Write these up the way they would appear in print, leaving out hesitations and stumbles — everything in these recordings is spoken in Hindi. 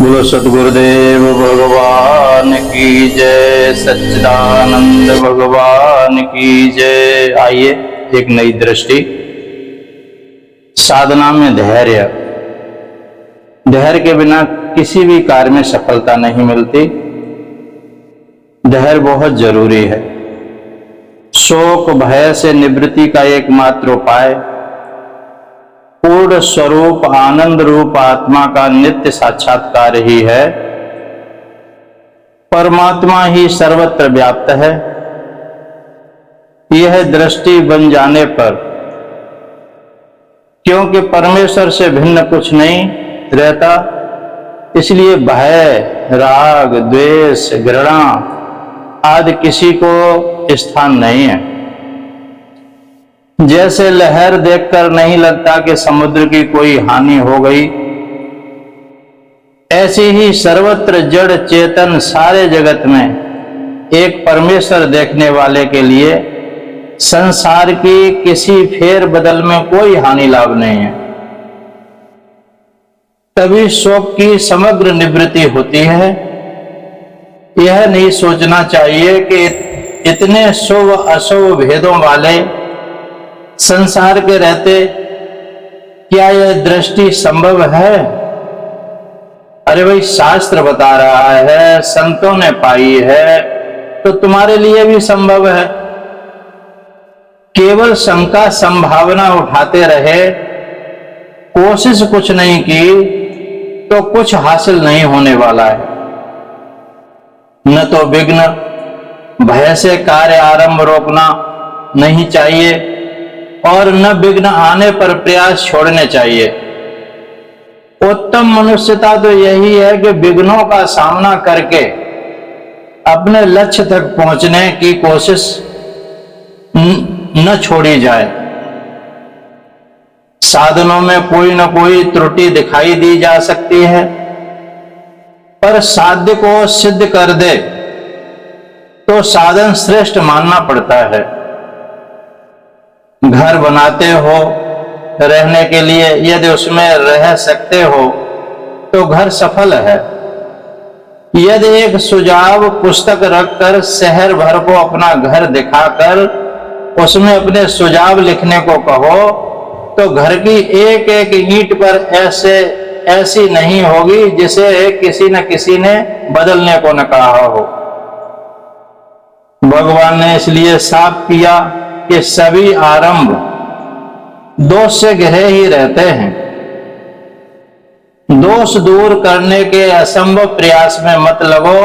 बोलो सतगुरुदेव भगवान की जय, सच्चिदानंद भगवान की जय। आइए एक नई दृष्टि। साधना में धैर्य। धैर्य के बिना किसी भी कार्य में सफलता नहीं मिलती। धैर्य बहुत जरूरी है। शोक भय से निवृत्ति का एकमात्र उपाय पूर्ण स्वरूप आनंद रूप आत्मा का नित्य साक्षात्कार ही है। परमात्मा ही सर्वत्र व्याप्त है। यह दृष्टि बन जाने पर, क्योंकि परमेश्वर से भिन्न कुछ नहीं रहता, इसलिए भय, राग, द्वेष, घृणा आदि किसी को स्थान नहीं है। जैसे लहर देखकर नहीं लगता कि समुद्र की कोई हानि हो गई, ऐसे ही सर्वत्र जड़ चेतन सारे जगत में एक परमेश्वर देखने वाले के लिए संसार की किसी फेर बदल में कोई हानि लाभ नहीं है। तभी शोक की समग्र निवृत्ति होती है। यह नहीं सोचना चाहिए कि इतने शुभ अशुभ भेदों वाले संसार के रहते क्या यह दृष्टि संभव है? अरे भाई, शास्त्र बता रहा है, संतों ने पाई है, तो तुम्हारे लिए भी संभव है। केवल शंका संभावना उठाते रहे, कोशिश कुछ नहीं की तो कुछ हासिल नहीं होने वाला है। न तो विघ्न, भय से कार्य आरंभ रोकना नहीं चाहिए और न विघ्न आने पर प्रयास छोड़ने चाहिए। उत्तम मनुष्यता तो यही है कि विघ्नों का सामना करके अपने लक्ष्य तक पहुंचने की कोशिश न छोड़ी जाए। साधनों में कोई न कोई त्रुटि दिखाई दी जा सकती है, पर साध्य को सिद्ध कर दे तो साधन श्रेष्ठ मानना पड़ता है। घर बनाते हो रहने के लिए, यदि उसमें रह सकते हो तो घर सफल है। यदि एक सुझाव पुस्तक रखकर शहर भर को अपना घर दिखाकर उसमें अपने सुझाव लिखने को कहो तो घर की एक एक ईंट पर ऐसी नहीं होगी जिसे किसी न किसी ने बदलने को न कहा हो। भगवान ने इसलिए साफ किया कि सभी आरंभ दोष से घिरे ही रहते हैं। दोष दूर करने के असंभव प्रयास में मत लगो,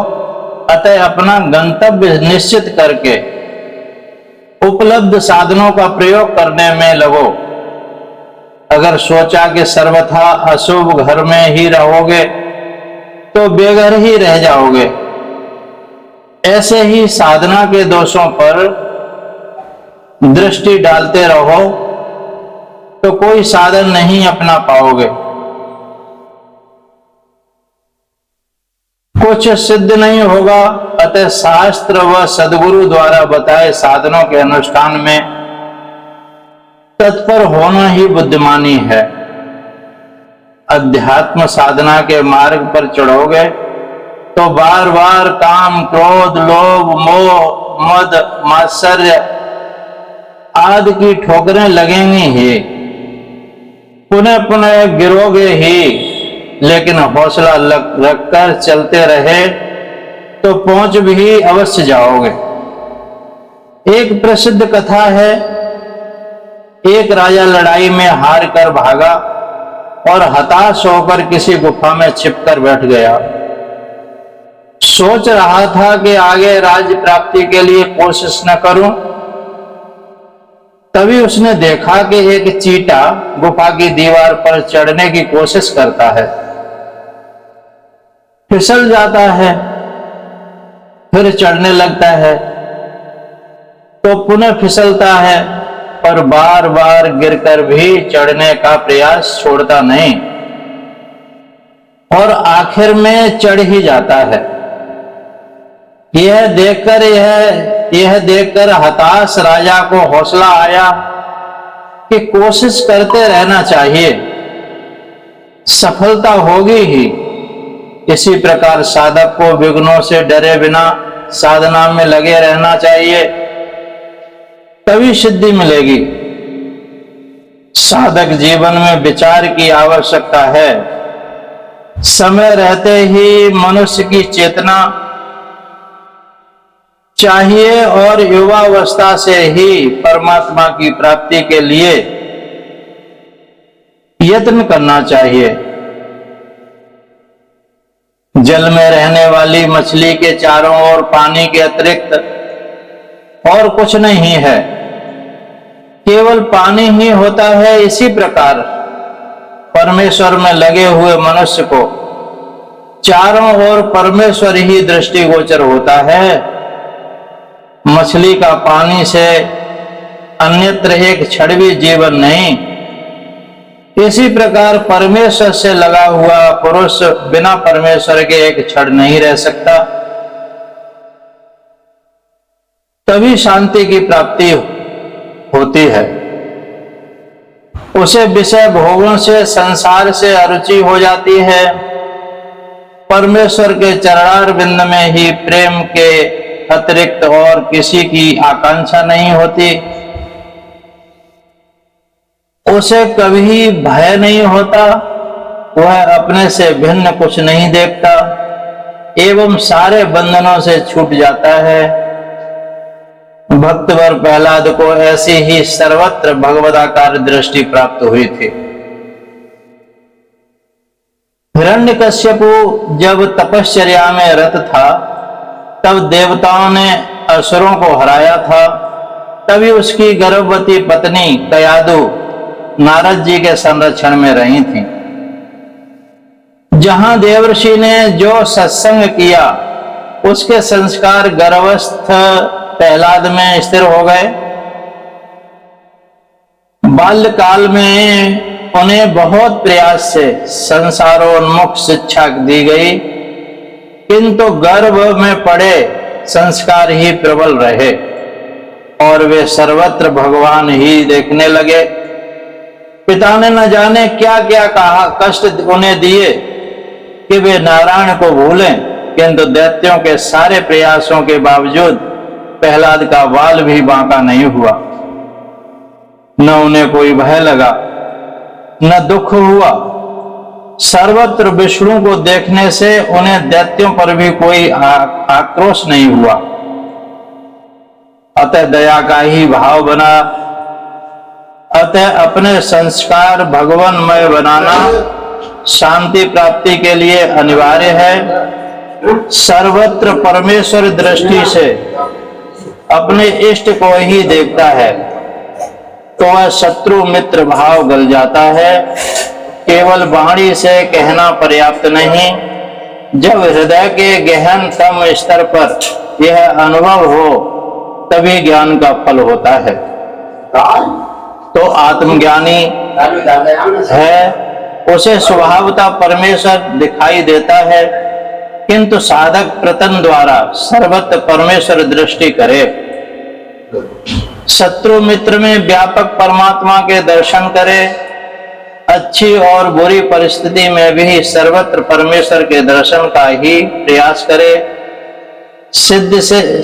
अतः अपना गंतव्य निश्चित करके उपलब्ध साधनों का प्रयोग करने में लगो। अगर सोचा कि सर्वथा अशुभ घर में ही रहोगे तो बेघर ही रह जाओगे। ऐसे ही साधना के दोषों पर दृष्टि डालते रहो तो कोई साधन नहीं अपना पाओगे। कुछ सिद्ध नहीं होगा। अतः शास्त्र व सद्गुरु द्वारा बताए साधनों के अनुष्ठान में तत्पर होना ही बुद्धिमानी है। अध्यात्म साधना के मार्ग पर चढ़ोगे तो बार बार काम, क्रोध, लोभ, मोह, मद, मात्सर्य आदि की ठोकरें लगेंगी ही। पुनः पुनः गिरोगे ही, लेकिन हौसला रखकर चलते रहे तो पहुंच भी अवश्य जाओगे। एक प्रसिद्ध कथा है, एक राजा लड़ाई में हार कर भागा और हताश होकर किसी गुफा में छिपकर बैठ गया। सोच रहा था कि आगे राज्य प्राप्ति के लिए कोशिश न करूं, तभी उसने देखा कि एक चींटा गुफा की दीवार पर चढ़ने की कोशिश करता है, फिसल जाता है, फिर चढ़ने लगता है तो पुनः फिसलता है, पर बार बार गिरकर भी चढ़ने का प्रयास छोड़ता नहीं और आखिर में चढ़ ही जाता है। यह देखकर हताश राजा को हौसला आया कि कोशिश करते रहना चाहिए, सफलता होगी ही। इसी प्रकार साधक को विघ्नों से डरे बिना साधना में लगे रहना चाहिए, तभी सिद्धि मिलेगी। साधक जीवन में विचार की आवश्यकता है। समय रहते ही मनुष्य की चेतना चाहिए और युवावस्था से ही परमात्मा की प्राप्ति के लिए यत्न करना चाहिए। जल में रहने वाली मछली के चारों ओर पानी के अतिरिक्त और कुछ नहीं है, केवल पानी ही होता है। इसी प्रकार परमेश्वर में लगे हुए मनुष्य को चारों ओर परमेश्वर ही दृष्टिगोचर होता है। मछली का पानी से अन्यत्र एक क्षण भी जीवन नहीं। इसी प्रकार परमेश्वर से लगा हुआ पुरुष बिना परमेश्वर के एक क्षण नहीं रह सकता। तभी शांति की प्राप्ति होती है। उसे विषय भोगों से, संसार से अरुचि हो जाती है। परमेश्वर के चरणार बिंद में ही प्रेम के अतिरिक्त और किसी की आकांक्षा नहीं होती। उसे कभी भय नहीं होता, वह अपने से भिन्न कुछ नहीं देखता एवं सारे बंधनों से छूट जाता है। भक्तवर प्रहलाद को ऐसी ही सर्वत्र भगवदाकार दृष्टि प्राप्त हुई थी। हिरण्यकश्यपु जब तपश्चर्या में रत था, तब देवताओं ने असुरों को हराया था। तभी उसकी गर्भवती पत्नी कयादु नारद जी के संरक्षण में रही थी। जहां देवर्षि ने जो सत्संग किया, उसके संस्कार गर्भस्थ प्रहलाद में स्थिर हो गए। बाल्यकाल में उन्हें बहुत प्रयास से संसारोन्मुख शिक्षा दी गई, किंतु गर्भ में पड़े संस्कार ही प्रबल रहे और वे सर्वत्र भगवान ही देखने लगे। पिता ने न जाने क्या क्या कहा, कष्ट उन्हें दिए कि वे नारायण को भूलें, किंतु दैत्यों के सारे प्रयासों के बावजूद प्रहलाद का बाल भी बांका नहीं हुआ। न उन्हें कोई भय लगा, न दुख हुआ। सर्वत्र विष्णु को देखने से उन्हें दैत्यों पर भी कोई आक्रोश नहीं हुआ। अतः दया का ही भाव बना। अतः अपने संस्कार भगवानमय बनाना शांति प्राप्ति के लिए अनिवार्य है। सर्वत्र परमेश्वर दृष्टि से अपने इष्ट को ही देखता है तो वह शत्रु मित्र भाव गल जाता है। केवल वाणी से कहना पर्याप्त नहीं, जब हृदय के गहनतम स्तर पर यह अनुभव हो, तभी ज्ञान का फल होता है। तो आत्मज्ञानी है, उसे स्वभावतः परमेश्वर दिखाई देता है, किंतु साधक प्रतन द्वारा सर्वत्र परमेश्वर दृष्टि करे। शत्रु मित्र में व्यापक परमात्मा के दर्शन करे। अच्छी और बुरी परिस्थिति में भी सर्वत्र परमेश्वर के दर्शन का ही प्रयास करे।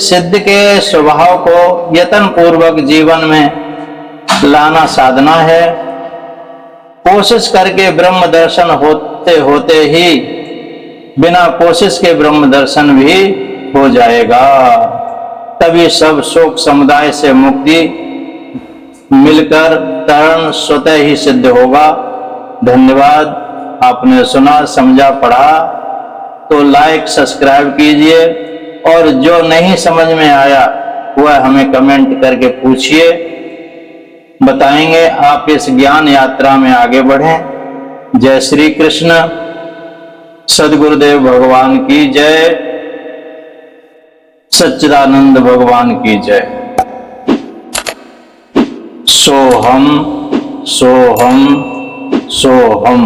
सिद्ध के स्वभाव को यत्न पूर्वक जीवन में लाना साधना है। कोशिश करके ब्रह्म दर्शन होते होते ही बिना कोशिश के ब्रह्म दर्शन भी हो जाएगा। तभी सब शोक समुदाय से मुक्ति मिलकर तरण स्वतः ही सिद्ध होगा। धन्यवाद। आपने सुना, समझा, पढ़ा तो लाइक सब्सक्राइब कीजिए और जो नहीं समझ में आया वह हमें कमेंट करके पूछिए, बताएंगे। आप इस ज्ञान यात्रा में आगे बढ़ें। जय श्री कृष्ण। सद्गुरुदेव भगवान की जय। सच्चिदानंद भगवान की जय। सोहम सोहम सोहम।